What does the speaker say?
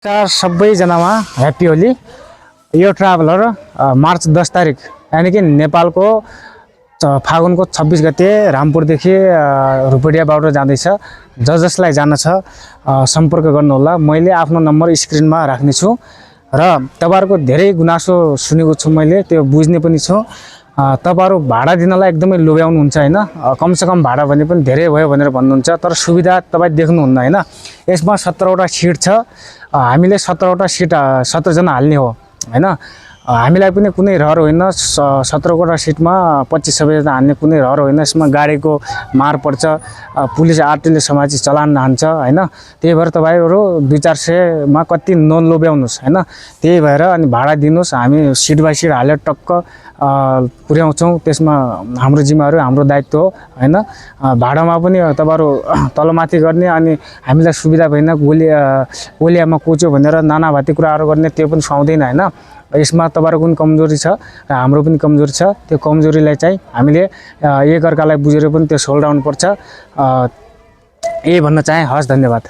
चार सबैजनामा ह्याप्पी होली। यो traveller March 10 तारिक यानि कि नेपालको फागुनको 26 गते रामपुरदेखि रुपडिया बाटो जाँदैछ। जसलाई जान छ सम्पर्क गर्नुहोला। मैले आफ्नो नम्बर स्क्रिनमा राख्ने छु र तपाईहरुको धेरै गुनासो सुनेको छु, मैले त्यो बुझ्ने पनि छु। तपाईहरु भाडा दिनलाई एकदमै लोभ्याउनुहुन्छ हैन, कम से कम भाडा भने पनि धेरै भयो भनेर भन्नुहुन्छ, तर सुविधा तपाई देख्नुहुन्न हैन। यसमा 17 वटा सिट छ। हामीले 17 वटा सिट 17 जना हाल्ने हो हैन। हामीलाई पनि कुनै रहर होइन। 17 वटा सिटमा 25 सबैजना हाल्ने कुनै रहर होइन। यसमा गाडीको मार पर्छ, पुलिस आरटीले समाजी चलान हान्छ हैन। त्यही भएर तपाईहरु 200-400 मा कति नलोभ्याउनुस् हैन। त्यही भएर अनि भाडा दिनुस्, हामी सिट बाइ सिट हालेर टक्क पुर्याउँछौं। त्यसमा हाम्रो जिम्मेवारी, हाम्रो दायित्व हो हैन। भाडामा पनि तपाईहरु तलमाथि गर्ने अनि हामीलाई सुविधा भएन गोलियामा कोच्यो भनेर नानाभाती कुराहरु गर्ने त्यो पनि सुहाउँदैन हैन। यसमा तपाईहरुको पनि कमजोरी छ र हाम्रो पनि कमजोरी छ। त्यो कमजोरीलाई चाहिँ हामीले एक अर्कालाई बुझेर पनि त्यो सोल्भ गर्नुपर्छ। यही भन्न चाहे। हस्, धन्यवाद।